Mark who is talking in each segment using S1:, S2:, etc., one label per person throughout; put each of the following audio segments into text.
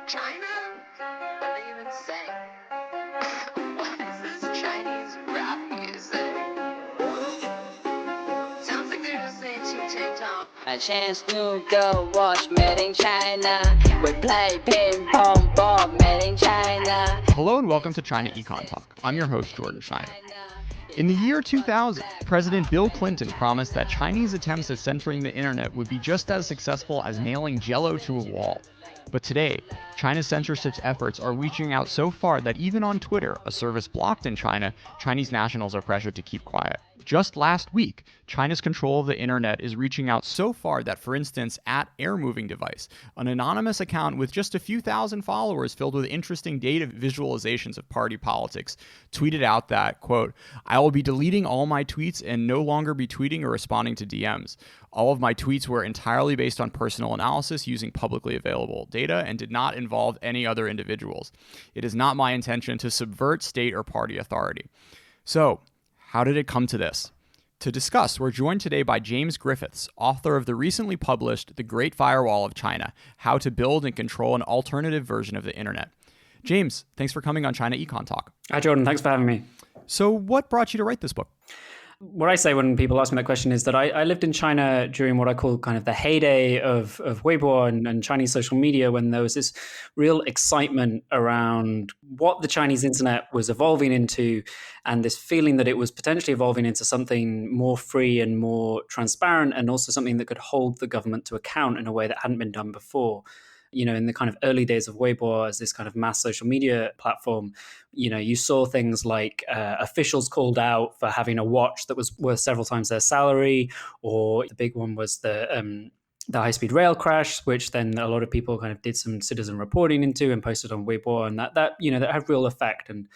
S1: China? What do they even say? What is this Chinese rap music? Sounds like they're just saying ching chang chong.
S2: A chance to go watch Made in China. We play ping pong ball Made in China.
S3: Hello and welcome to ChinaEconTalk. I'm your host, Jordan Schneider. In the year 2000, President Bill Clinton promised that Chinese attempts at censoring the internet would be just as successful as nailing Jell-O to a wall. But today, China's censorship efforts are reaching out so far that even on Twitter, a service blocked in China, Chinese nationals are pressured to keep quiet. Just last week, China's control of the internet is reaching out so far that, for instance, at Air Moving Device, an anonymous account with just a few thousand followers filled with interesting data visualizations of party politics, tweeted out that, quote, "I will be deleting all my tweets and no longer be tweeting or responding to DMs. All of my tweets were entirely based on personal analysis using publicly available data and did not involve any other individuals. It is not my intention to subvert state or party authority." So, how did it come to this? To discuss, we're joined today by James Griffiths, author of the recently published The Great Firewall of China, How to Build and Control an Alternative Version of the Internet. James, thanks for coming on ChinaEconTalk.
S4: Hi, Jordan. Thanks for having me.
S3: So what brought you to write this book?
S4: What I say when people ask me that question is that I lived in China during what I call kind of the heyday of Weibo and Chinese social media, when there was this real excitement around what the Chinese internet was evolving into, and this feeling that it was potentially evolving into something more free and more transparent, and also something that could hold the government to account in a way that hadn't been done before. You know, in the kind of early days of Weibo as this kind of mass social media platform, you know, you saw things like officials called out for having a watch that was worth several times their salary, or the big one was the high-speed rail crash, which then a lot of people kind of did some citizen reporting into and posted on Weibo, and that you know, that had real effect. And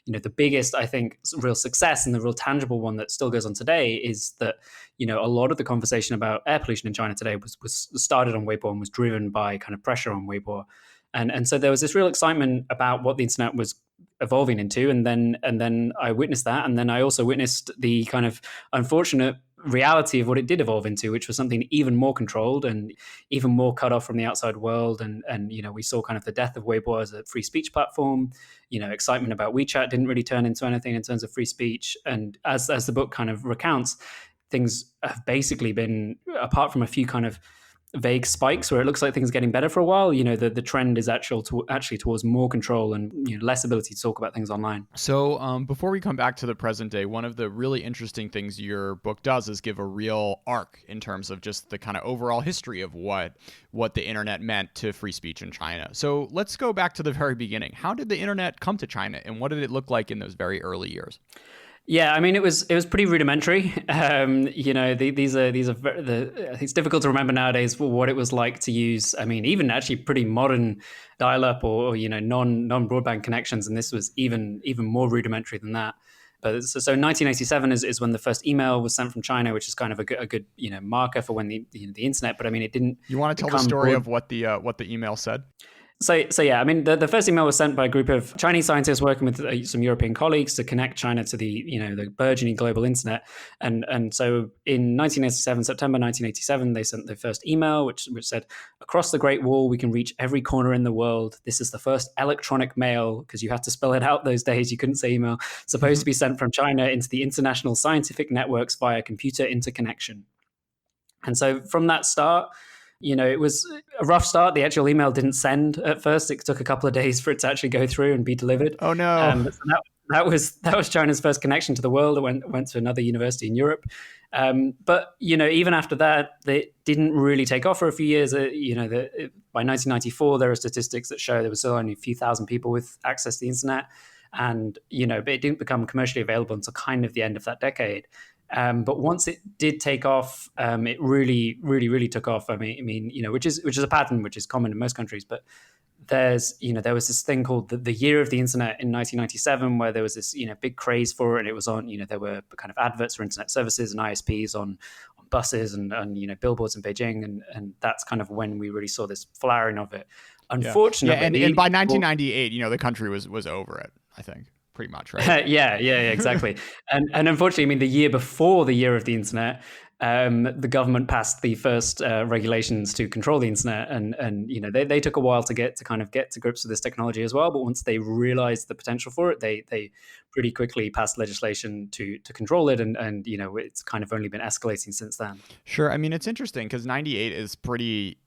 S4: you know, the biggest, I think, real success and the real tangible one that still goes on today is that, you know, a lot of the conversation about air pollution in China today was started on Weibo and was driven by kind of pressure on Weibo. And so there was this real excitement about what the internet was evolving into. And then I witnessed that. And then I also witnessed the kind of unfortunate reality of what it did evolve into, which was something even more controlled and even more cut off from the outside world. And you know, we saw kind of the death of Weibo as a free speech platform. You know, excitement about WeChat didn't really turn into anything in terms of free speech. And as the book kind of recounts, things have basically been, apart from a few kind of vague spikes where it looks like things are getting better for a while, you know, the trend is actually towards more control and, you know, less ability to talk about things online.
S3: So before we come back to the present day, one of the really interesting things your book does is give a real arc in terms of just the kind of overall history of what the internet meant to free speech in China. So let's go back to the very beginning. How did the internet come to China, and what did it look like in those very early years?
S4: Yeah, I mean, it was pretty rudimentary. You know, these are it's difficult to remember nowadays what it was like to use. I mean, even actually pretty modern dial-up or you know, non-broadband connections, and this was even more rudimentary than that. But so 1987 is when the first email was sent from China, which is kind of a good you know, marker for when the internet. But I mean, it didn't.
S3: You want to tell the story of what the email said?
S4: So yeah, I mean, the first email was sent by a group of Chinese scientists working with some European colleagues to connect China to the burgeoning global internet. And so in 1987, September 1987, they sent their first email, which said, "Across the Great Wall, we can reach every corner in the world. This is the first electronic mail," because you had to spell it out those days. You couldn't say email. "Supposed to be sent from China into the international scientific networks via computer interconnection." And so from that start, you know, it was a rough start. The actual email didn't send at first. It took a couple of days for it to actually go through and be delivered.
S3: Oh no!
S4: So that was China's first connection to the world. It went to another university in Europe. But you know, even after that, it didn't really take off for a few years. You know, by 1994, there are statistics that show there was still only a few thousand people with access to the internet, and you know, but it didn't become commercially available until kind of the end of that decade. But once it did take off, it really took off. I mean, you know, which is a pattern which is common in most countries. But there was this thing called the Year of the Internet in 1997, where there was this, you know, big craze for it, and it was on, you know, there were kind of adverts for internet services and ISPs on buses and you know, billboards in Beijing, and that's kind of when we really saw this flowering of it. Unfortunately,
S3: and by 1998, you know, the country was over it, I think. Pretty much, right?
S4: Yeah, exactly. And unfortunately, I mean, the year before the Year of the Internet, the government passed the first regulations to control the internet, and they took a while to get to grips with this technology as well. But once they realized the potential for it, they pretty quickly passed legislation to control it, and it's kind of only been escalating since then.
S3: Sure. I mean, it's interesting because 98 is pretty,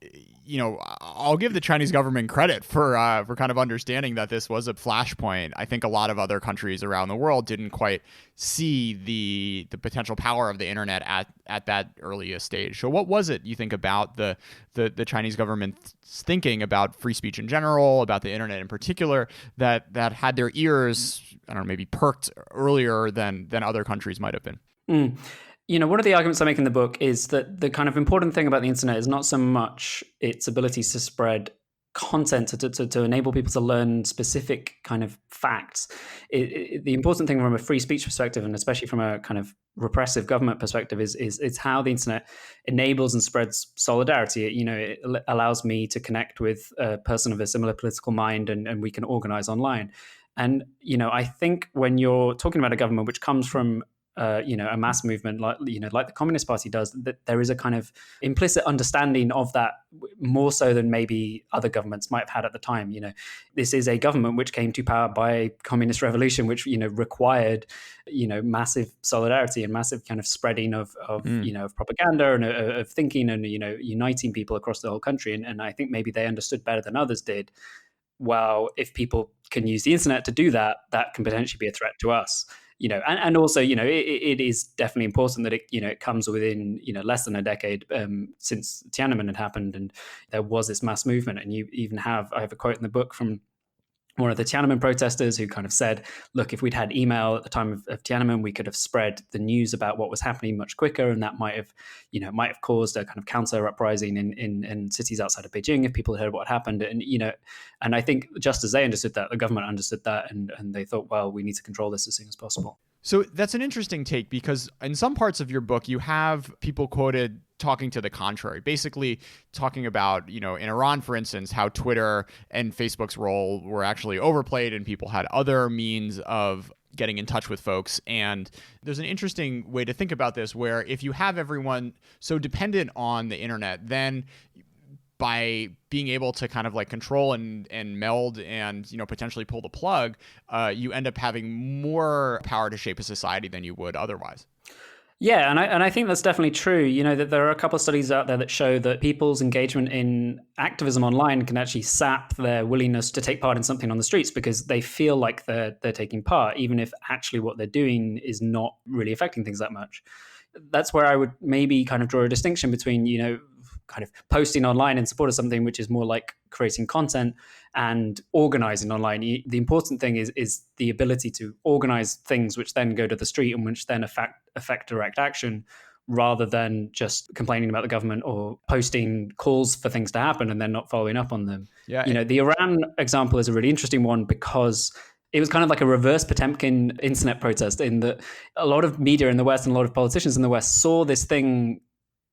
S3: I'll give the Chinese government credit for kind of understanding that this was a flashpoint. I think a lot of other countries around the world didn't quite see the potential power of the internet at that earliest stage. So what was it, you think, about the Chinese government's thinking about free speech in general, about the internet in particular, that had their ears, I don't know, maybe perked earlier than other countries might have been?
S4: One of the arguments I make in the book is that the kind of important thing about the internet is not so much its ability to spread content to enable people to learn specific kind of facts. The important thing from a free speech perspective, and especially from a kind of repressive government perspective, is how the internet enables and spreads solidarity. It allows me to connect with a person of a similar political mind, and we can organize online. And I think when you're talking about a government which comes from a mass movement like the Communist Party does, that there is a kind of implicit understanding of that, more so than maybe other governments might have had at the time. This is a government which came to power by a communist revolution, which required massive solidarity and massive kind of spreading of propaganda and of thinking, and uniting people across the whole country. And I think maybe they understood better than others did, well, if people can use the internet to do that, that can potentially be a threat to us. And also, it is definitely important that it comes within, less than a decade since Tiananmen had happened, and there was this mass movement. And I have a quote in the book from one of the Tiananmen protesters who kind of said, look, if we'd had email at the time of Tiananmen, we could have spread the news about what was happening much quicker. And that might have caused a kind of counter uprising in cities outside of Beijing if people had heard what happened. And, and I think just as they understood that, the government understood that, and they thought, well, we need to control this as soon as possible.
S3: So that's an interesting take, because in some parts of your book, you have people quoted talking to the contrary, basically talking about, in Iran, for instance, how Twitter and Facebook's role were actually overplayed and people had other means of getting in touch with folks. And there's an interesting way to think about this, where if you have everyone so dependent on the internet, then by being able to kind of like control and meld and, potentially pull the plug, you end up having more power to shape a society than you would otherwise.
S4: Yeah, and I think that's definitely true. That there are a couple of studies out there that show that people's engagement in activism online can actually sap their willingness to take part in something on the streets, because they feel like they're taking part, even if actually what they're doing is not really affecting things that much. That's where I would maybe kind of draw a distinction between, kind of posting online in support of something which is more like creating content, and organizing online. The important thing is the ability to organize things which then go to the street and which then affect direct action, rather than just complaining about the government or posting calls for things to happen and then not following up on them. Yeah. The Iran example is a really interesting one, because it was kind of like a reverse Potemkin internet protest, in that a lot of media in the West and a lot of politicians in the West saw this thing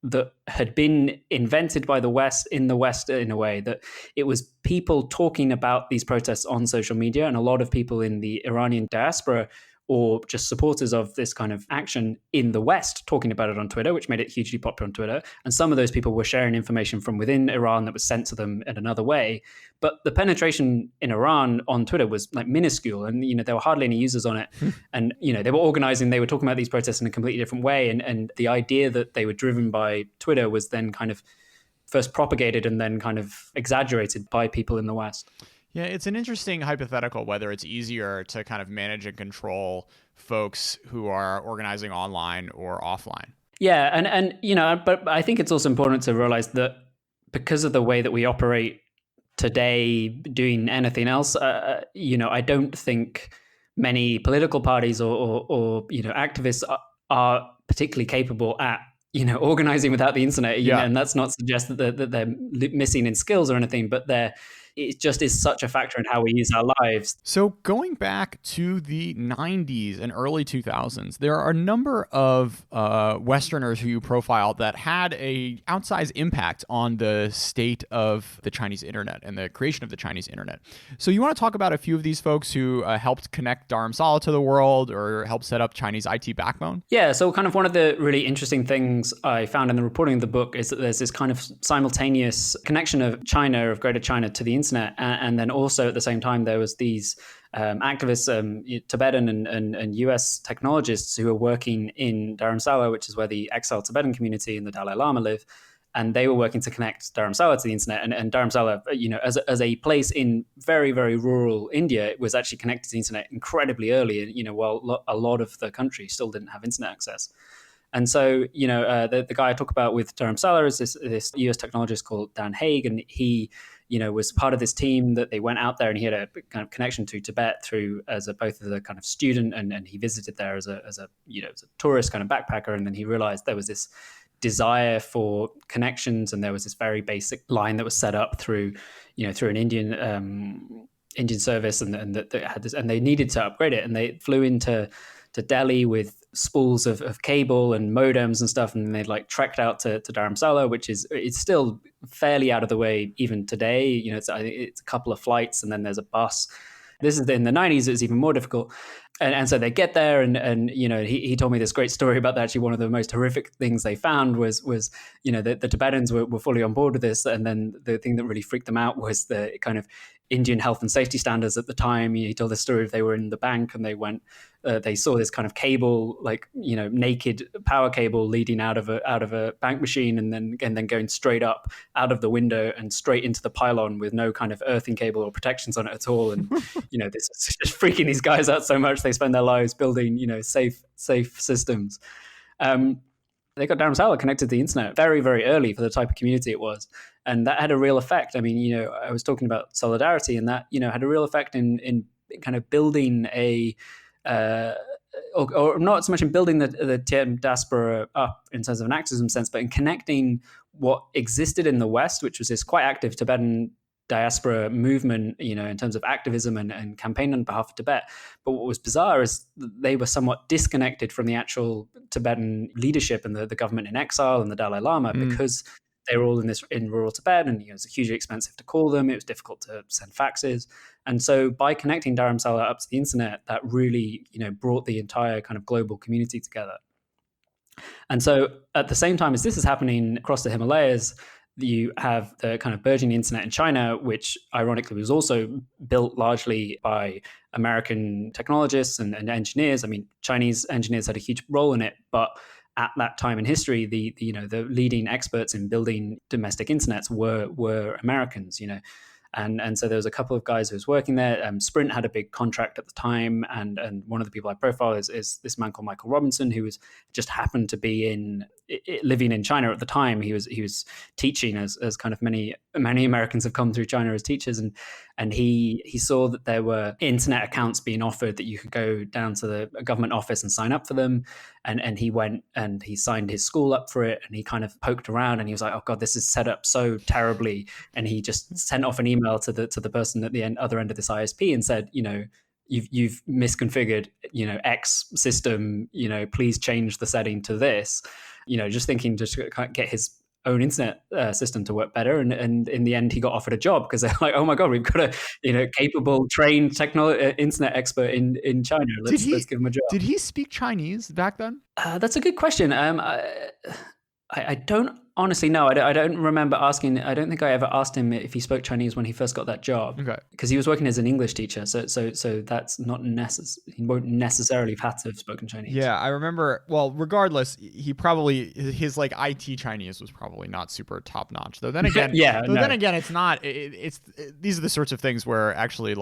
S4: that had been invented by the West in a way, that it was people talking about these protests on social media, and a lot of people in the Iranian diaspora or just supporters of this kind of action in the West talking about it on Twitter, which made it hugely popular on Twitter. And some of those people were sharing information from within Iran that was sent to them in another way. But the penetration in Iran on Twitter was like minuscule, and there were hardly any users on it. And they were organizing, they were talking about these protests in a completely different way. And the idea that they were driven by Twitter was then kind of first propagated and then kind of exaggerated by people in the West.
S3: Yeah, it's an interesting hypothetical whether it's easier to kind of manage and control folks who are organizing online or offline.
S4: Yeah, and but I think it's also important to realize that because of the way that we operate today, doing anything else, I don't think many political parties or activists are particularly capable at organizing without the internet. And that's not suggest that they're missing in skills or anything, but they're it just is such a factor in how we use our lives.
S3: So going back to the 90s and early 2000s, there are a number of Westerners who you profiled that had a outsized impact on the state of the Chinese internet and the creation of the Chinese internet. So you want to talk about a few of these folks who helped connect Dharamsala to the world or helped set up Chinese IT backbone?
S4: Yeah, so kind of one of the really interesting things I found in the reporting of the book is that there's this kind of simultaneous connection of China, of Greater China, to the internet. And then also at the same time, there was these activists, Tibetan and US technologists who were working in Dharamsala, which is where the exiled Tibetan community and the Dalai Lama live. And they were working to connect Dharamsala to the internet. And Dharamsala, as a place in very, very rural India, it was actually connected to the internet incredibly early, while a lot of the country still didn't have internet access. And so, the guy I talk about with Dharamsala is this US technologist called Dan Haig, and he, was part of this team that they went out there, and he had a kind of connection to Tibet through both as a kind of student, and he visited there as a tourist kind of backpacker, and then he realized there was this desire for connections, and there was this very basic line that was set up through an Indian service, and that had this, and they needed to upgrade it, and they flew into Delhi with spools of cable and modems and stuff, and they trekked out to Dharamsala, which it's still fairly out of the way even today. It's a couple of flights, and then there's a bus. This is in the 90s. It was even more difficult. And so they get there, and he told me this great story about that. Actually, one of the most horrific things they found was the Tibetans were fully on board with this, and then the thing that really freaked them out was the kind of Indian health and safety standards at the time. He told the story of they were in the bank and they saw this kind of cable, naked power cable leading out of a bank machine, and then going straight up out of the window and straight into the pylon with no kind of earthing cable or protections on it at all. And this is just freaking these guys out so much. They spend their lives building safe systems. They got Dharamsala connected to the internet very, very early for the type of community it was. And that had a real effect. I mean, I was talking about solidarity, and that, had a real effect in kind of building or not so much in building the Tibetan diaspora up in terms of an activism sense, but in connecting what existed in the West, which was this quite active Tibetan diaspora movement, in terms of activism and campaign on behalf of Tibet. But what was bizarre is they were somewhat disconnected from the actual Tibetan leadership and the government in exile and the Dalai Lama, because they were all in rural Tibet, and it was hugely expensive to call them. It was difficult to send faxes. And so by connecting Dharamsala up to the internet, that really, brought the entire kind of global community together. And so at the same time as this is happening across the Himalayas, you have the kind of burgeoning internet in China, which ironically was also built largely by American technologists and engineers. I mean, Chinese engineers had a huge role in it, but at that time in history, the leading experts in building domestic internets were Americans, And so there was a couple of guys who was working there. Sprint had a big contract at the time, and one of the people I profile is this man called Michael Robinson, who just happened to be living in China at the time. He was teaching, as kind of many Americans have come through China as teachers, and he saw that there were internet accounts being offered that you could go down to the government office and sign up for them, and he went and he signed his school up for it, and he kind of poked around, and he was like, oh God, this is set up so terribly, and he just sent off an email to the person at the other end of this ISP and said, you've misconfigured, X system, please change the setting to this, just thinking to get his own internet system to work better. And in the end, he got offered a job because they're like, oh my God, we've got a capable, trained internet expert in China. Let's give him a job.
S3: Did he speak Chinese back then?
S4: That's a good question. I don't honestly know. I don't remember asking. I don't think I ever asked him if he spoke Chinese when he first got that job. Okay. Because he was working as an English teacher, so that's not necessary. He won't necessarily have had to have spoken Chinese.
S3: Yeah, I remember. Well, regardless, he probably his IT Chinese was probably not super top notch. Though then again, then again, it's not. It's these are the sorts of things where actually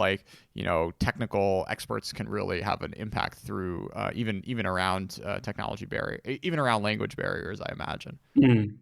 S3: technical experts can really have an impact through even around technology barrier, even around language barriers, I imagine.
S4: Mm.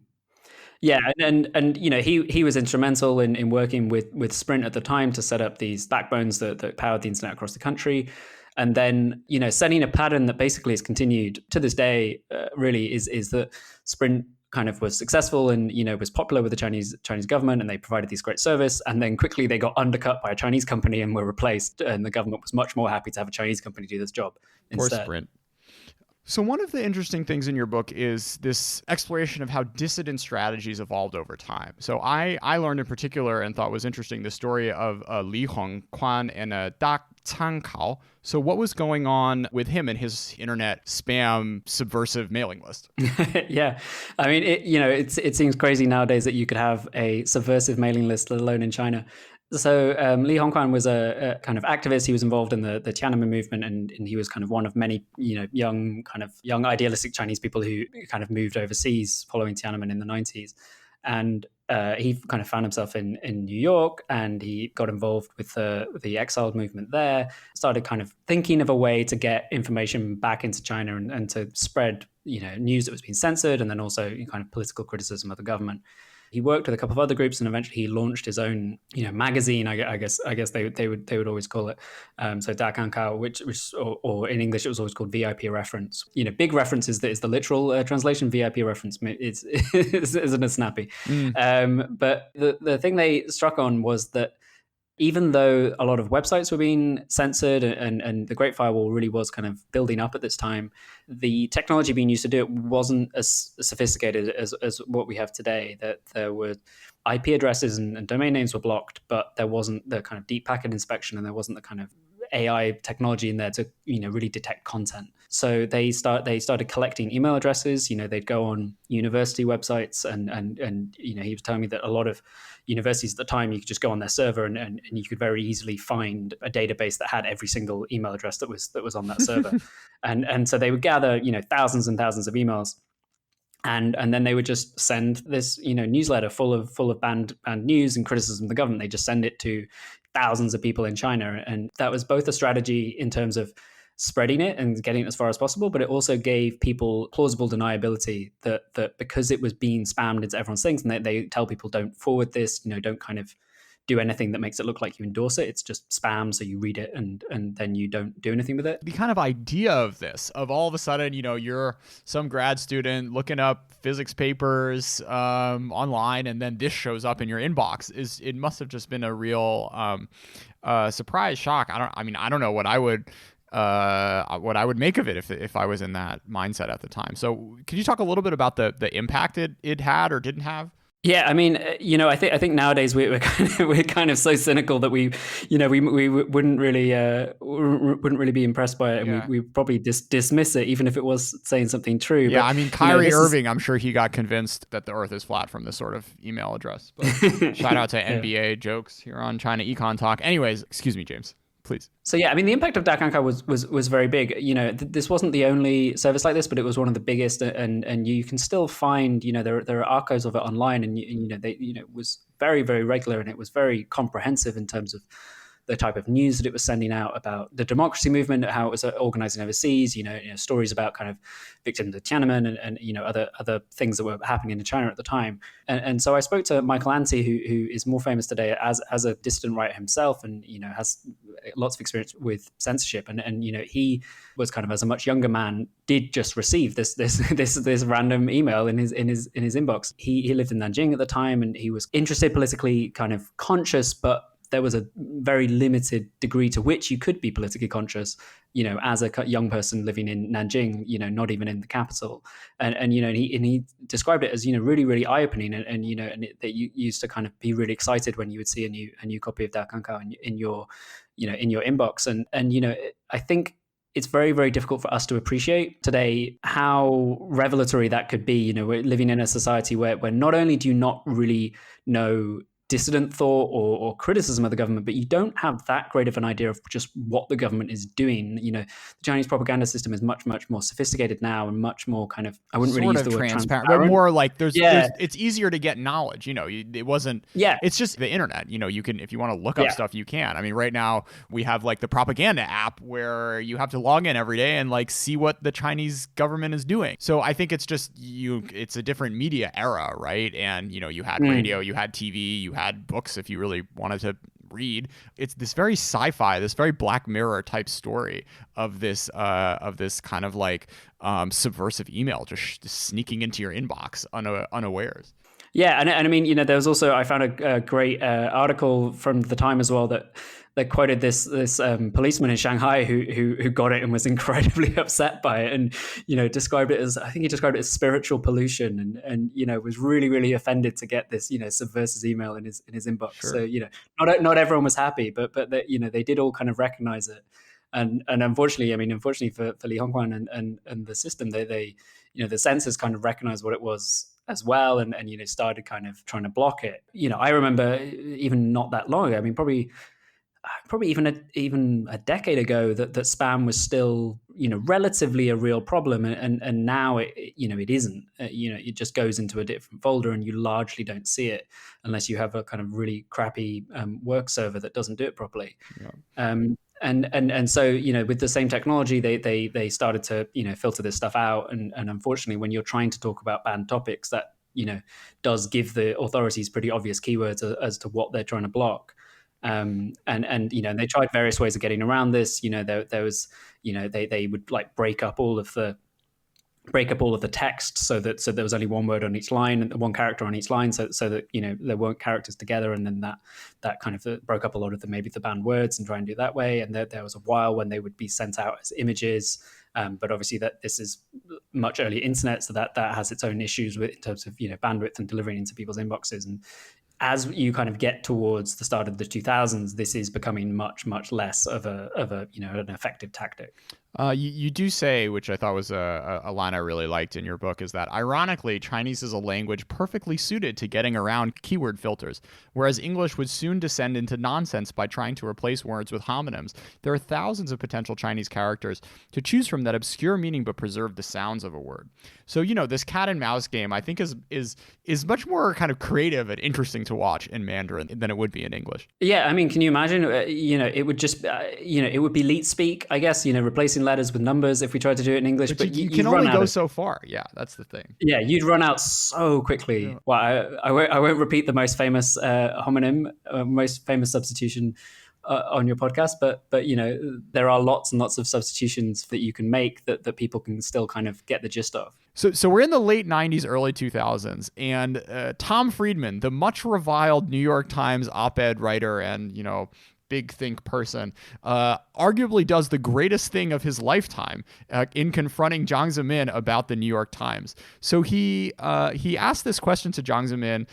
S4: Yeah, and he was instrumental in working with Sprint at the time to set up these backbones that powered the internet across the country, and then setting a pattern that basically has continued to this day. Really is that Sprint kind of was successful and, was popular with the Chinese government, and they provided these great service. And then quickly they got undercut by a Chinese company and were replaced. And the government was much more happy to have a Chinese company do this job instead.
S3: Sprint. So one of the interesting things in your book is this exploration of how dissident strategies evolved over time. So I learned in particular and thought was interesting the story of Li Hongquan and Da Cao. So what was going on with him and his internet spam subversive mailing list?
S4: Yeah, I mean, it seems crazy nowadays that you could have a subversive mailing list, let alone in China. So Li Hongquan was a kind of activist. He was involved in the Tiananmen movement, and he was kind of one of many, young idealistic Chinese people who kind of moved overseas following Tiananmen in the 90s. And he kind of found himself in New York, and he got involved with the exiled movement there, started kind of thinking of a way to get information back into China and to spread, news that was being censored, and then also kind of political criticism of the government. He worked with a couple of other groups, and eventually he launched his own, magazine. I guess they would always call it. So Da Cao, which or in English it was always called VIP Reference. Big reference is the literal translation. VIP Reference isn't as snappy. But the thing they struck on was that even though a lot of websites were being censored and the Great Firewall really was kind of building up at this time, the technology being used to do it wasn't as sophisticated as what we have today. That there were IP addresses and domain names were blocked, but there wasn't the kind of deep packet inspection, and there wasn't the kind of AI technology in there to really detect content. So they started collecting email addresses. They'd go on university websites, and he was telling me that a lot of universities at the time, you could just go on their server and you could very easily find a database that had every single email address that was on that server. and so they would gather thousands and thousands of emails. And then they would just send this newsletter full of banned news and criticism of the government. They just send it to thousands of people in China, and that was both a strategy in terms of spreading it and getting it as far as possible, but it also gave people plausible deniability that because it was being spammed into everyone's things, and they tell people don't forward this, don't kind of do anything that makes it look like you endorse it. It's just spam, so you read it and then you don't do anything with it.
S3: The kind of idea of this, of all of a sudden, you're some grad student looking up physics papers online, and then this shows up in your inbox, it must have just been a real surprise, shock. I don't know what I would make of it if I was in that mindset at the time. So could you talk a little bit about the impact it had or didn't have?
S4: Yeah, I mean, I think nowadays we're kind of so cynical that we wouldn't really be impressed by it, and we probably dismiss it even if it was saying something true.
S3: Yeah,
S4: but,
S3: I mean, Kyrie Irving, I'm sure he got convinced that the Earth is flat from this sort of email address. But shout out to NBA jokes here on ChinaEconTalk. Anyways, excuse me, James. Please.
S4: So yeah, I mean, the impact of Dakka was very big. This wasn't the only service like this, but it was one of the biggest. And you can still find, there are archives of it online, and it was very, very regular, and it was very comprehensive in terms of the type of news that it was sending out about the democracy movement, how it was organizing overseas, stories about kind of victims of Tiananmen and other things that were happening in China at the time. And so I spoke to Michael Anstey, who is more famous today as a dissident writer himself, and has lots of experience with censorship. And he was kind of, as a much younger man, did just receive this random email in his inbox. He lived in Nanjing at the time, and he was interested, politically kind of conscious, but there was a very limited degree to which you could be politically conscious, as a young person living in Nanjing, not even in the capital. And he described it as, really, really eye-opening, and that you used to kind of be really excited when you would see a new copy of Dakka in your inbox. And I think it's very, very difficult for us to appreciate today how revelatory that could be. We're living in a society where not only do you not really know dissident thought or criticism of the government, but you don't have that great of an idea of just what the government is doing. The Chinese propaganda system is much, much more sophisticated now, and much more kind of, I wouldn't really use the word transparent,
S3: but more like there's it's easier to get knowledge. It wasn't. Yeah, it's just the internet. You can, if you want to look up stuff, you can. I mean, right now we have like the propaganda app where you have to log in every day and like see what the Chinese government is doing. So I think it's just it's a different media era, right? And you had radio, you had TV, you had books if you really wanted to read. It's this very sci-fi, this very Black Mirror type story of this kind of like subversive email just sneaking into your inbox unawares.
S4: Yeah, and I mean, there was also, I found a great article from the time as well that quoted this policeman in Shanghai who got it and was incredibly upset by it, and described it as, I think he described it as spiritual pollution, and was really offended to get this subversive email in his inbox.
S3: Sure.
S4: So not everyone was happy, but they did all kind of recognize it, and unfortunately for Li Hongguan and the system, they the censors kind of recognized what it was as well, and started kind of trying to block it. I remember even not that long ago, I mean probably even a decade ago, that spam was still relatively a real problem, and now it isn't. It just goes into a different folder, and you largely don't see it unless you have a kind of really crappy work server that doesn't do it properly. Yeah. And so with the same technology, they started to filter this stuff out, and unfortunately, when you're trying to talk about banned topics, that does give the authorities pretty obvious keywords as to what they're trying to block. And they tried various ways of getting around this. There was they would like break up all of the text so that there was only one word on each line and one character on each line, so that there weren't characters together, and then that kind of broke up a lot of maybe the banned words, and try and do it that way. And there was a while when they would be sent out as images, but obviously that this is much earlier internet, so that has its own issues in terms of bandwidth and delivering into people's inboxes. And as you kind of get towards the start of the 2000s, this is becoming much less of an effective tactic.
S3: You do say, which I thought was a line I really liked in your book, is that ironically, Chinese is a language perfectly suited to getting around keyword filters, whereas English would soon descend into nonsense by trying to replace words with homonyms. There are thousands of potential Chinese characters to choose from that obscure meaning but preserve the sounds of a word. So, this cat and mouse game, I think, is much more kind of creative and interesting to watch in Mandarin than it would be in English.
S4: Yeah, I mean, can you imagine? It would just, it would be leet speak, I guess. Replacing letters with numbers if we tried to do it in English. But
S3: you can only go so far. Yeah, that's the thing.
S4: Yeah, you'd run out so quickly. Yeah. Well, I won't repeat the most famous homonym, most famous substitution on your podcast, but there are lots and lots of substitutions that you can make that people can still kind of get the gist of.
S3: So we're in the late 90s, early 2000s, and Tom Friedman, the much reviled New York Times op-ed writer and big think person, arguably does the greatest thing of his lifetime in confronting Jiang Zemin about the New York Times. So he asked this question to Jiang Zemin,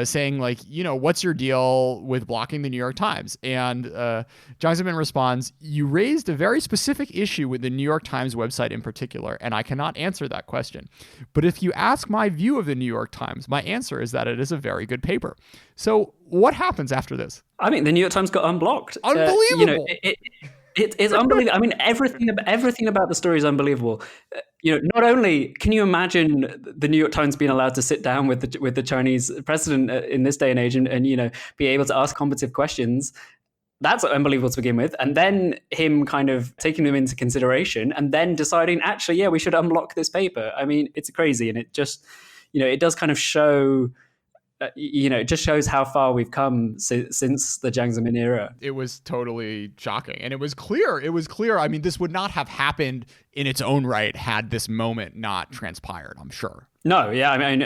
S3: saying like, what's your deal with blocking the New York Times? And Jiang Zemin responds, you raised a very specific issue with the New York Times website in particular, and I cannot answer that question. But if you ask my view of the New York Times, my answer is that it is a very good paper. So what happens after this?
S4: I mean, the New York Times got unblocked.
S3: Unbelievable.
S4: It's unbelievable. I mean, everything about the story is unbelievable. Not only can you imagine the New York Times being allowed to sit down with the Chinese president in this day and age, and be able to ask combative questions. That's unbelievable to begin with. And then him kind of taking them into consideration and then deciding, actually, yeah, we should unblock this paper. I mean, it's crazy. And it just, it does kind of show, it just shows how far we've come since the Jiang Zemin era.
S3: It was totally shocking. And it was clear. I mean, this would not have happened in its own right had this moment not transpired, I'm sure.
S4: No, yeah, I mean,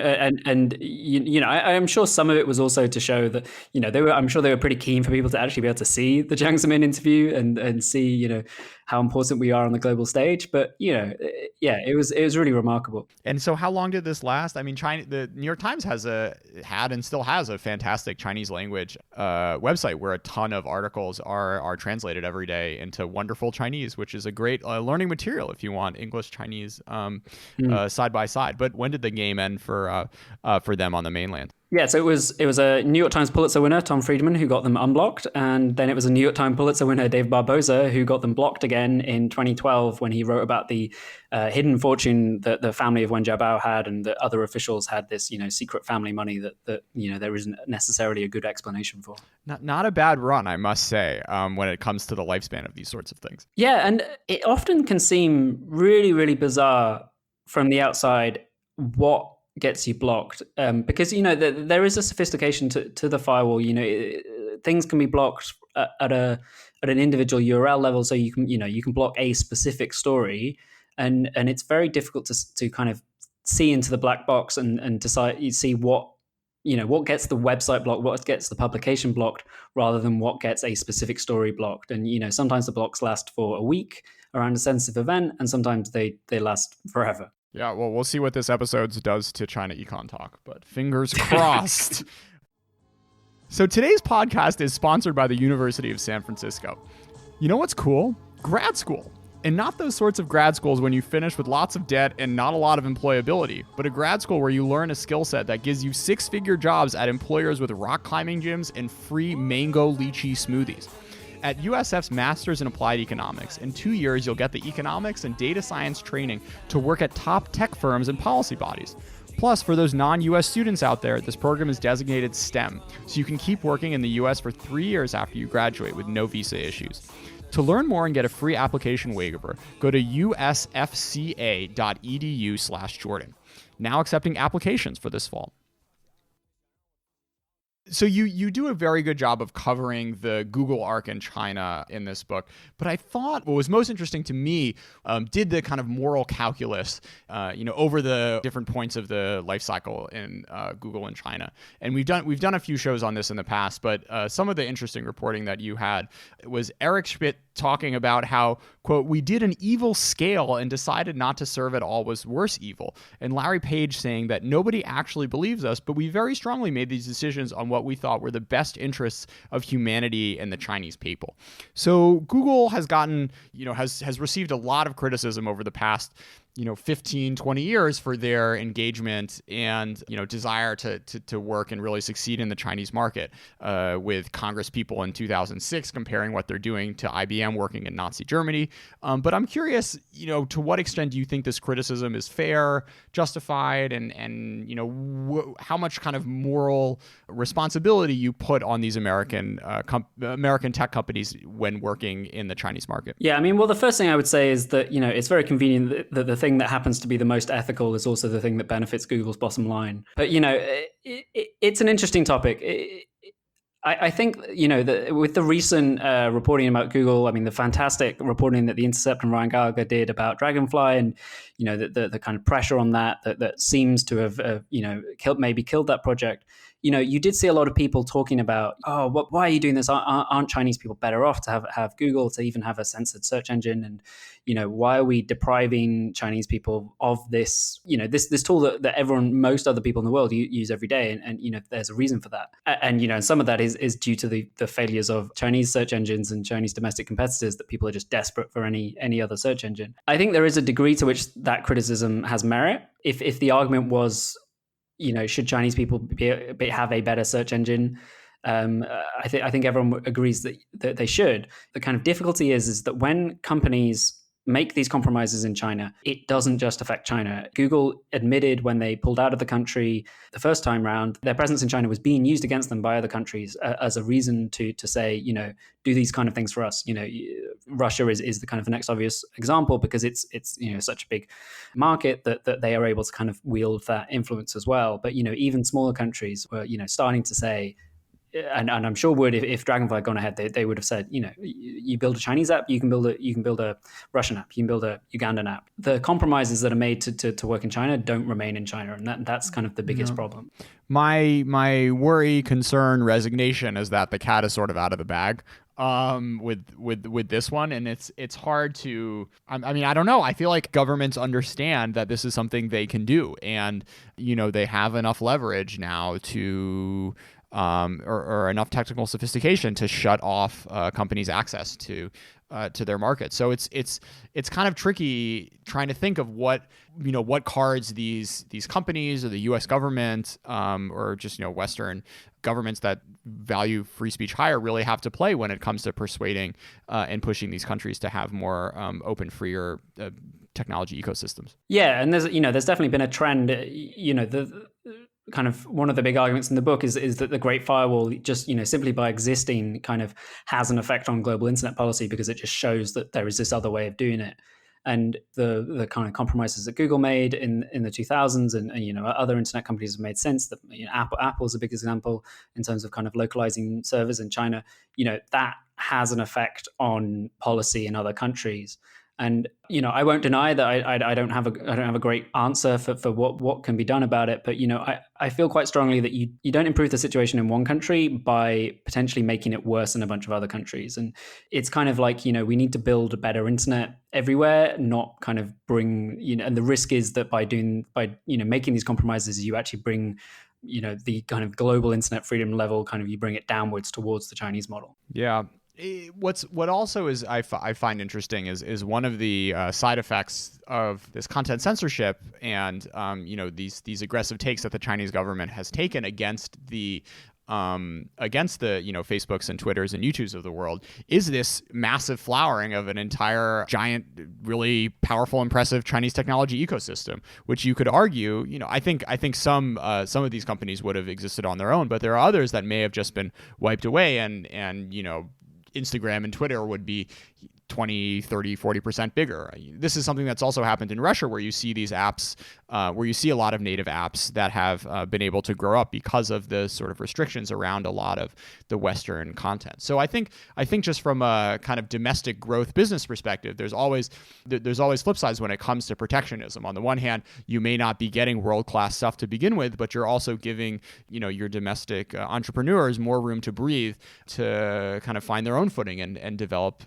S4: I'm sure some of it was also to show that, I'm sure they were pretty keen for people to actually be able to see the Jiang Zemin interview and see, how important we are on the global stage. But, it was really remarkable.
S3: And so how long did this last? I mean, the New York Times had and still has a fantastic Chinese language website where a ton of articles are translated every day into wonderful Chinese, which is a great learning material if you want English, Chinese side by side. But when did the game end for them on the mainland?
S4: Yeah, so it was a New York Times Pulitzer winner, Tom Friedman, who got them unblocked, and then it was a New York Times Pulitzer winner, Dave Barboza, who got them blocked again in 2012 when he wrote about the hidden fortune that the family of Wen Jiabao had, and that other officials had this secret family money that there isn't necessarily a good explanation for.
S3: Not a bad run, I must say, when it comes to the lifespan of these sorts of things.
S4: Yeah, and it often can seem really, really bizarre from the outside what gets you blocked, because there is a sophistication to the firewall. things can be blocked at an individual URL level. So you can block a specific story, and it's very difficult to kind of see into the black box and decide, you see what gets the website blocked, what gets the publication blocked, rather than what gets a specific story blocked. And sometimes the blocks last for a week around a sensitive event, and sometimes they last forever.
S3: Yeah, well, we'll see what this episode does to ChinaEconTalk, but fingers crossed. So today's podcast is sponsored by the University of San Francisco. You know what's cool? Grad school. And not those sorts of grad schools when you finish with lots of debt and not a lot of employability, but a grad school where you learn a skill set that gives you six-figure jobs at employers with rock climbing gyms and free mango lychee smoothies. At USF's Masters in Applied Economics, in 2 years, you'll get the economics and data science training to work at top tech firms and policy bodies. Plus, for those non-US students out there, this program is designated STEM, so you can keep working in the US for 3 years after you graduate with no visa issues. To learn more and get a free application waiver, go to usfca.edu/Jordan. Now accepting applications for this fall. So you do a very good job of covering the Google arc in China in this book, but I thought what was most interesting to me did the kind of moral calculus, over the different points of the life cycle in Google in China. And we've done a few shows on this in the past, but some of the interesting reporting that you had was Eric Schmidt talking about how, quote, we did an evil scale and decided not to serve at all was worse evil. And Larry Page saying that nobody actually believes us, but we very strongly made these decisions on what we thought were the best interests of humanity and the Chinese people. So Google has gotten, has received a lot of criticism over the past 15, 20 years for their engagement and, desire to work and really succeed in the Chinese market, with Congress people in 2006 comparing what they're doing to IBM working in Nazi Germany. But I'm curious, to what extent do you think this criticism is fair, justified, and how much kind of moral responsibility you put on these American tech companies when working in the Chinese market?
S4: Yeah, I mean, well, the first thing I would say is that, it's very convenient that the thing that happens to be the most ethical is also the thing that benefits Google's bottom line. But, it's an interesting topic. I think, with the recent reporting about Google, I mean, the fantastic reporting that The Intercept and Ryan Gallagher did about Dragonfly, and, the kind of pressure on that seems to have, killed that project. You did see a lot of people talking about, why are you doing this? Aren't Chinese people better off to have Google, to even have a censored search engine? And, why are we depriving Chinese people of this, this tool that most other people in the world use every day? And there's a reason for that. And, some of that is due to the failures of Chinese search engines and Chinese domestic competitors, that people are just desperate for any other search engine. I think there is a degree to which that criticism has merit. If the argument was, should Chinese people have a better search engine? I think everyone agrees that they should. The kind of difficulty is that when companies make these compromises in China, it doesn't just affect China. Google admitted when they pulled out of the country the first time round, their presence in China was being used against them by other countries as a reason to say, do these kind of things for us. Russia is the kind of the next obvious example, because it's such a big market that they are able to kind of wield that influence as well. But even smaller countries were starting to say, and I'm sure would, if Dragonfly had gone ahead, they would have said, you build a Chinese app, you can build a Russian app, you can build a Ugandan app. The compromises that are made to work in China don't remain in China, and that's kind of the biggest problem. My
S3: worry, concern, resignation is that the cat is sort of out of the bag with this one, and it's hard to. I mean, I don't know. I feel like governments understand that this is something they can do, and they have enough leverage now to. Or enough technical sophistication to shut off companies' access to their market. So it's kind of tricky trying to think of what cards these companies or the U.S. government or just Western governments that value free speech higher really have to play when it comes to persuading and pushing these countries to have more open, freer technology ecosystems.
S4: Yeah, and there's definitely been a trend. Kind of one of the big arguments in the book is that the Great Firewall, just simply by existing, kind of has an effect on global internet policy, because it just shows that there is this other way of doing it. and the kind of compromises that Google made in the 2000s, and other internet companies have made since. That Apple's a big example in terms of kind of localizing servers in China. That has an effect on policy in other countries. And I won't deny that I don't have a great answer for what can be done about it. But I feel quite strongly that you don't improve the situation in one country by potentially making it worse in a bunch of other countries. And it's kind of like we need to build a better internet everywhere, not kind of bring And the risk is that by making these compromises, you actually bring the kind of global internet freedom level, kind of you bring it downwards towards the Chinese model.
S3: Yeah. What also is I find interesting is one of the side effects of this content censorship and these aggressive takes that the Chinese government has taken against the Facebooks and Twitters and YouTubes of the world is this massive flowering of an entire giant, really powerful, impressive Chinese technology ecosystem, which you could argue, I think some of these companies would have existed on their own, but there are others that may have just been wiped away, and Instagram and Twitter would be 20, 30, 40% bigger. This is something that's also happened in Russia, where you see these apps, where you see a lot of native apps that have been able to grow up because of the sort of restrictions around a lot of the Western content. So I think just from a kind of domestic growth business perspective, there's always flip sides when it comes to protectionism. On the one hand, you may not be getting world-class stuff to begin with, but you're also giving your domestic entrepreneurs more room to breathe, to kind of find their own footing and develop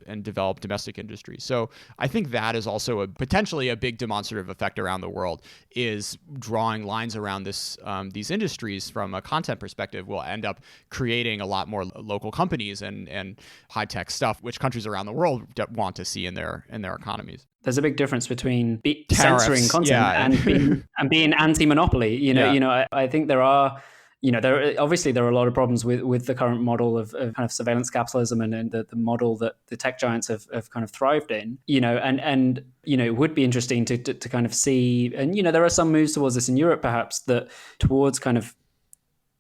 S3: domestic industries. So I think that is also potentially a big demonstrative effect around the world, is drawing lines around these industries from a content perspective will end up creating a lot more local companies and high-tech stuff, which countries around the world want to see in their economies.
S4: There's a big difference between censoring content and being anti-monopoly. I think there are there are a lot of problems with the current model of kind of surveillance capitalism and the model that the tech giants have kind of thrived in, and it would be interesting to kind of see, and there are some moves towards this in Europe, perhaps, that towards kind of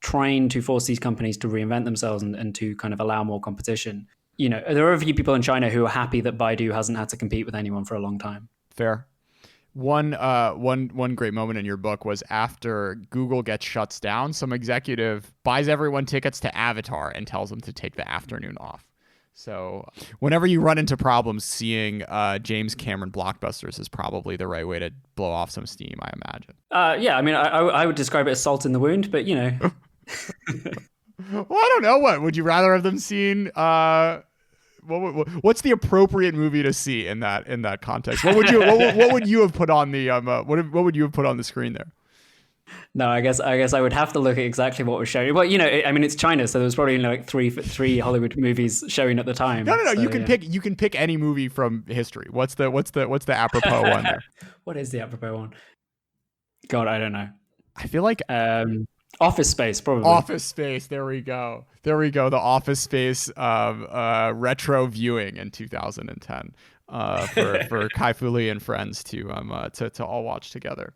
S4: trying to force these companies to reinvent themselves and to kind of allow more competition. There are a few people in China who are happy that Baidu hasn't had to compete with anyone for a long time.
S3: Fair. One great moment in your book was after Google gets shut down, some executive buys everyone tickets to Avatar and tells them to take the afternoon off. So whenever you run into problems, seeing James Cameron blockbusters is probably the right way to blow off some steam, I imagine.
S4: Yeah, I mean, I would describe it as salt in the wound, but
S3: Well, I don't know. What would you rather have them seen? What's the appropriate movie to see in that context? What would you have put on the what would you have put on the screen there?
S4: No, I guess I would have to look at exactly what was showing. Well, I mean, it's China, so there was probably like three Hollywood movies showing at the time.
S3: No.
S4: So,
S3: you can pick any movie from history. What's the apropos one there?
S4: What is the apropos one? God, I don't know.
S3: I feel like
S4: Office Space, probably.
S3: Office Space. There we go. The Office Space retro viewing in 2010 for Kai Fu Lee and friends to all watch together.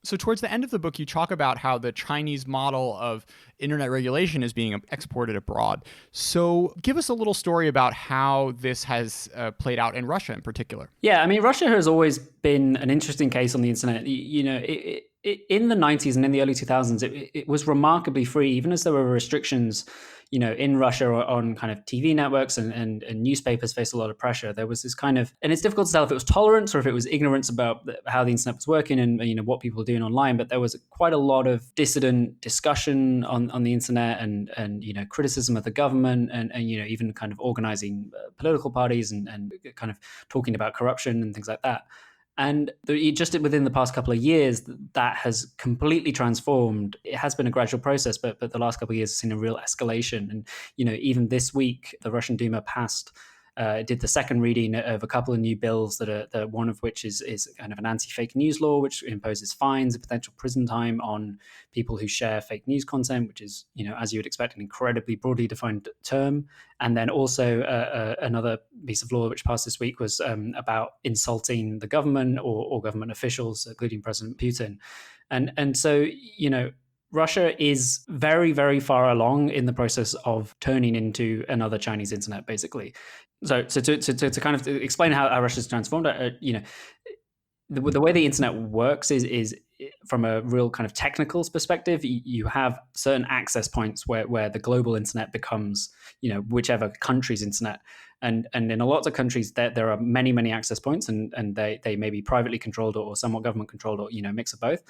S3: So towards the end of the book, you talk about how the Chinese model of internet regulation is being exported abroad. So give us a little story about how this has played out in Russia in particular.
S4: Yeah, I mean, Russia has always been an interesting case on the internet. In the 90s and in the early 2000s, it was remarkably free, even as there were restrictions, in Russia on kind of TV networks and newspapers faced a lot of pressure. There was this kind of, and it's difficult to tell if it was tolerance or if it was ignorance about how the internet was working and what people were doing online. But there was quite a lot of dissident discussion on the internet and criticism of the government and even kind of organizing political parties and kind of talking about corruption and things like that. And just within the past couple of years, that has completely transformed. It has been a gradual process, but the last couple of years has seen a real escalation. And, even this week, the Russian Duma did the second reading of a couple of new bills that one of which is kind of an anti-fake news law, which imposes fines and potential prison time on people who share fake news content, which is, as you would expect, an incredibly broadly defined term. And then also another piece of law which passed this week was about insulting the government or government officials, including President Putin. And so, Russia is very, very far along in the process of turning into another Chinese internet, basically. So to kind of explain how Russia's transformed, the way the internet works is from a real kind of technical perspective. You have certain access points where the global internet becomes, whichever country's internet. And in a lot of countries, there are many access points, and they may be privately controlled or somewhat government controlled, or a mix of both.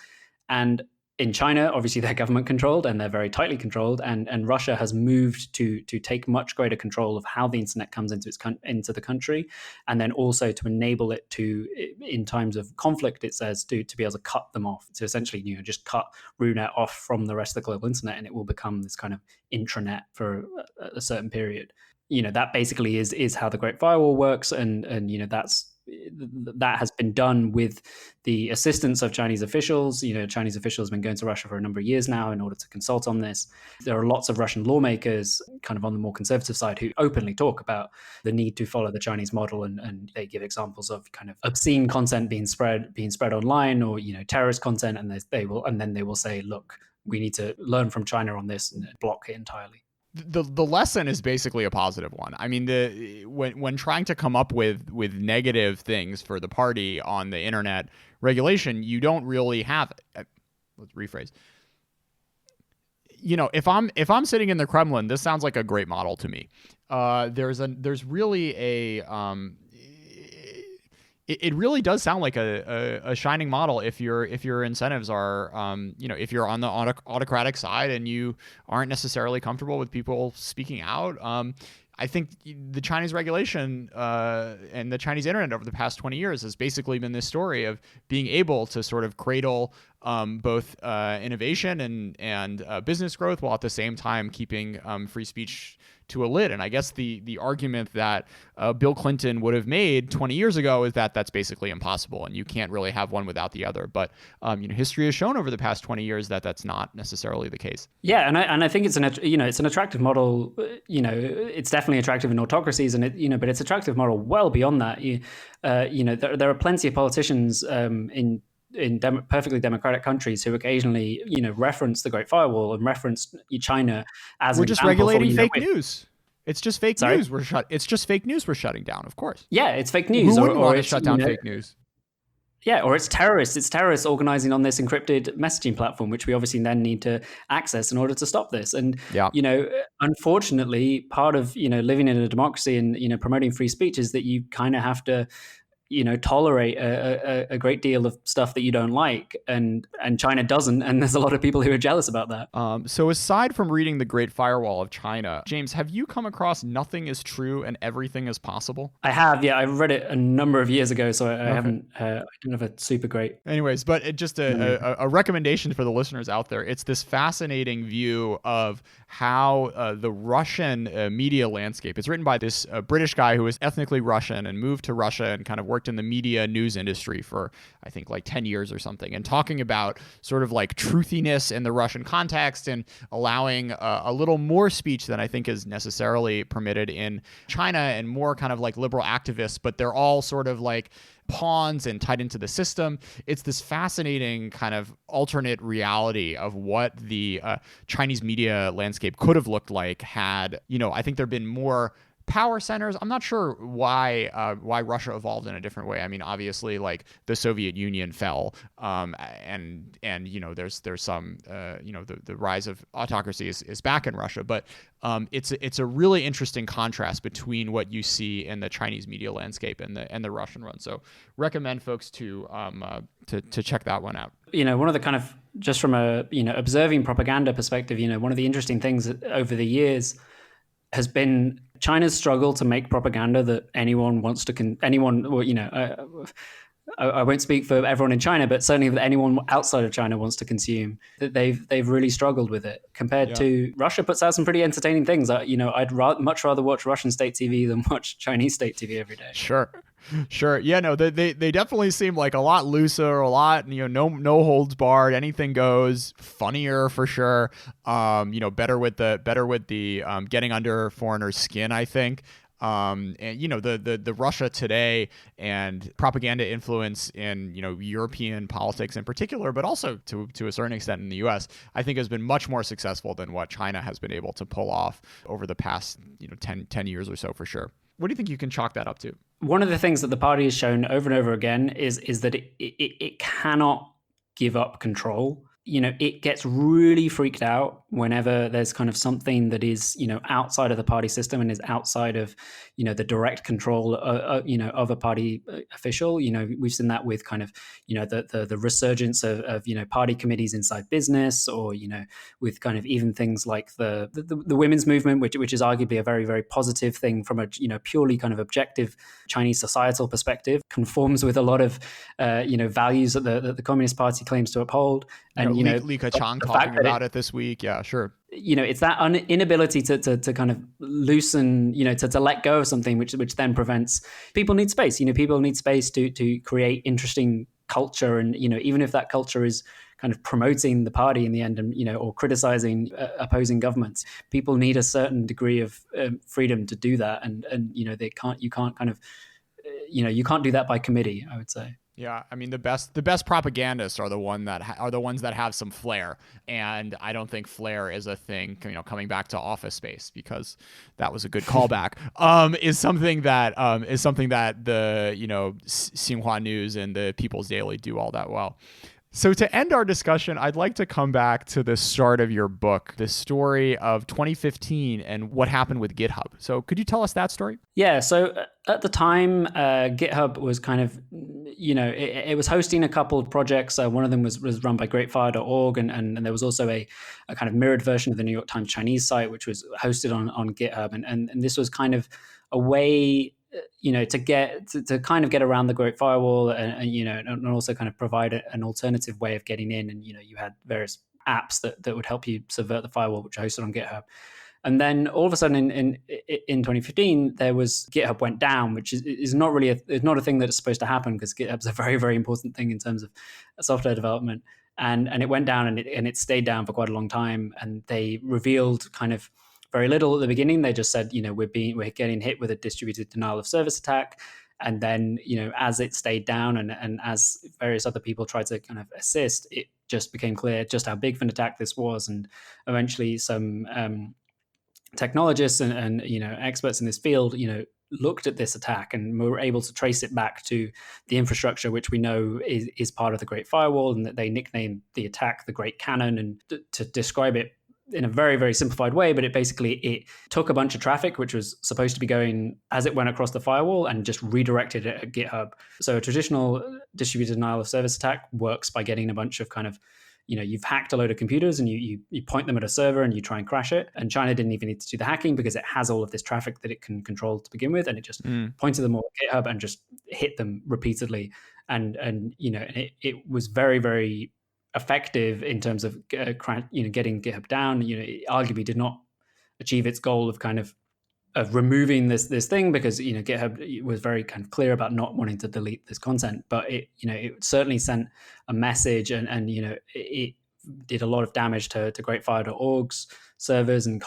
S4: And in China, obviously, they're government controlled and they're very tightly controlled. And Russia has moved to take much greater control of how the internet comes into the country, and then also to enable it to, in times of conflict, it says to be able to cut them off, to essentially just cut RUNet off from the rest of the global internet, and it will become this kind of intranet for a certain period. That basically is how the Great Firewall works, and that has been done with the assistance of Chinese officials. Chinese officials have been going to Russia for a number of years now in order to consult on this. There are lots of Russian lawmakers, kind of on the more conservative side, who openly talk about the need to follow the Chinese model, and they give examples of kind of obscene content being spread online, or terrorist content, and they will say, look, we need to learn from China on this and block it entirely.
S3: The lesson is basically a positive one. I mean, when trying to come up with negative things for the party on the internet regulation, you don't really have. Let's rephrase. If I'm sitting in the Kremlin, this sounds like a great model to me. There's really a. It really does sound like a shining model if your incentives are, if you're on the autocratic side and you aren't necessarily comfortable with people speaking out. I think the Chinese regulation and the Chinese internet over the past 20 years has basically been this story of being able to sort of cradle both innovation and business growth, while at the same time keeping free speech to a lid. And I guess the argument that Bill Clinton would have made 20 years ago is that that's basically impossible, and you can't really have one without the other. But history has shown over the past 20 years that that's not necessarily the case. Yeah,
S4: and I think it's an attractive model. It's definitely attractive in autocracies, and but it's attractive model well beyond that. There are plenty of politicians in perfectly democratic countries who occasionally, reference the Great Firewall and reference China as
S3: we're just regulating fake news. It's just fake news. It's just fake news we're shutting down. Of course.
S4: Yeah, it's fake news.
S3: Who wouldn't want to shut down fake news?
S4: Yeah, or it's terrorists. It's terrorists organizing on this encrypted messaging platform, which we obviously then need to access in order to stop this. And unfortunately, part of living in a democracy and promoting free speech is that you kind of have to tolerate a great deal of stuff that you don't like, and China doesn't, and there's a lot of people who are jealous about that.
S3: So aside from reading The Great Firewall of China, James, have you come across Nothing is True and Everything is Possible?
S4: I have, yeah. I read it a number of years ago, so I don't have a super great.
S3: Anyways, but just a recommendation for the listeners out there. It's this fascinating view of how the Russian media landscape. It's written by this British guy who was ethnically Russian and moved to Russia and kind of worked in the media news industry for, I think, like 10 years or something, and talking about sort of like truthiness in the Russian context and allowing a little more speech than I think is necessarily permitted in China, and more kind of like liberal activists, but they're all sort of like pawns and tied into the system. It's this fascinating kind of alternate reality of what the Chinese media landscape could have looked like had, I think there'd been more power centers. I'm not sure why Russia evolved in a different way. I mean, obviously, like the Soviet Union fell, and there's some the rise of autocracy is back in Russia, but it's a really interesting contrast between what you see in the Chinese media landscape and the Russian one. So recommend folks to check that one out.
S4: One of the kind of, just from a observing propaganda perspective, one of the interesting things over the years has been China's struggle to make propaganda that anyone wants to I won't speak for everyone in China, but certainly that anyone outside of China wants to consume. That they've really struggled with it compared to Russia. Puts out some pretty entertaining things. I'd much rather watch Russian state TV than watch Chinese state TV every day.
S3: Sure. Yeah, no, they definitely seem like a lot looser, a lot, no holds barred, anything goes, funnier for sure. Better with the getting under foreigners' skin, I think. And the Russia Today and propaganda influence in European politics in particular, but also to a certain extent in the U.S., I think has been much more successful than what China has been able to pull off over the past 10 years or so, for sure. What do you think you can chalk that up to?
S4: One of the things that the party has shown over and over again is that it cannot give up control. It gets really freaked out whenever there's kind of something that is, outside of the party system and is outside of, the direct control, of a party official. We've seen that with kind of, the resurgence of party committees inside business, or, with kind of even things like the women's movement, which is arguably a very, very positive thing from a, purely kind of objective Chinese societal perspective, conforms with a lot of, values that the Communist Party claims to uphold. And
S3: Li Keqiang talking about it this week. Yeah, sure.
S4: It's that inability to kind of loosen, to let go of something, which then prevents. People need space. People need space to create interesting culture, and even if that culture is kind of promoting the party in the end, and or criticizing opposing governments, people need a certain degree of freedom to do that, and you can't kind of you can't do that by committee, I would say.
S3: Yeah, I mean the best propagandists are the ones that have some flair, and I don't think flair is a thing. Coming back to Office Space, because that was a good callback. Is something that the Xinhua News and the People's Daily do all that well. So to end our discussion, I'd like to come back to the start of your book, the story of 2015 and what happened with GitHub. So could you tell us that story?
S4: Yeah, so at the time, GitHub was kind of, it was hosting a couple of projects. One of them was run by greatfire.org, and there was also a kind of mirrored version of the New York Times Chinese site, which was hosted on GitHub. And this was kind of a way to kind of get around the Great Firewall, and also kind of provide an alternative way of getting in. And you had various apps that would help you subvert the firewall, which are hosted on GitHub. And then all of a sudden in 2015, GitHub went down, which is not really a thing that is supposed to happen, because GitHub's a very, very important thing in terms of software development. And it went down, and it stayed down for quite a long time. And they revealed kind of very little at the beginning. They just said, we're getting hit with a distributed denial of service attack. And then, as it stayed down and as various other people tried to kind of assist, it just became clear just how big of an attack this was. And eventually some technologists and experts in this field, looked at this attack and were able to trace it back to the infrastructure, which we know is part of the Great Firewall, and that they nicknamed the attack the Great Cannon. And to describe it in a very, very simplified way, but it took a bunch of traffic, which was supposed to be going as it went across the firewall, and just redirected it at GitHub. So a traditional distributed denial of service attack works by getting a bunch of kind of, you've hacked a load of computers and you point them at a server and you try and crash it. And China didn't even need to do the hacking, because it has all of this traffic that it can control to begin with. And it just pointed them all at GitHub and just hit them repeatedly. And it was very, very effective in terms of getting GitHub down. It arguably did not achieve its goal of kind of removing this thing, because GitHub was very kind of clear about not wanting to delete this content, but it certainly sent a message, and it did a lot of damage to greatfire.org's servers, and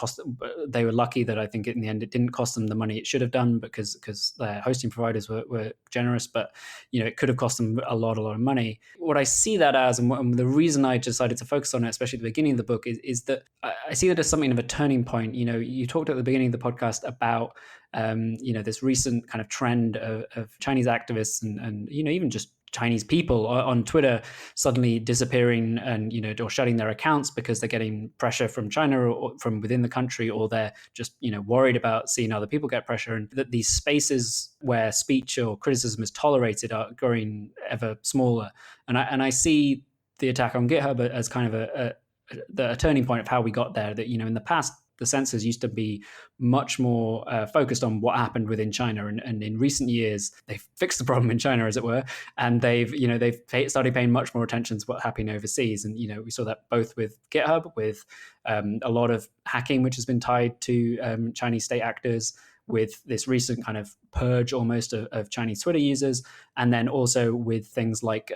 S4: they were lucky that I think in the end it didn't cost them the money it should have done, because their hosting providers were generous, but it could have cost them a lot of money. What I see that as, and the reason I decided to focus on it, especially at the beginning of the book, is that I see that as something of a turning point. You talked at the beginning of the podcast about this recent kind of trend of Chinese activists and even just Chinese people on Twitter suddenly disappearing and or shutting their accounts because they're getting pressure from China or from within the country, or they're just worried about seeing other people get pressure, and that these spaces where speech or criticism is tolerated are growing ever smaller. And I see the attack on GitHub as kind of a turning point of how we got there. That in the past, the censors used to be much more focused on what happened within China, and in recent years they've fixed the problem in China, as it were, and they've started paying much more attention to what's happening overseas. And we saw that both with GitHub, with a lot of hacking which has been tied to Chinese state actors, with this recent kind of purge almost of Chinese Twitter users, and then also with things like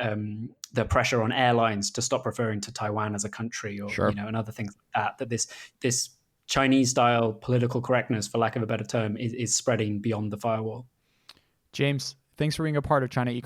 S4: the pressure on airlines to stop referring to Taiwan as a country, or
S3: Sure.
S4: And other things like that. That this Chinese-style political correctness, for lack of a better term, is spreading beyond the firewall.
S3: James, thanks for being a part of ChinaEconTalk.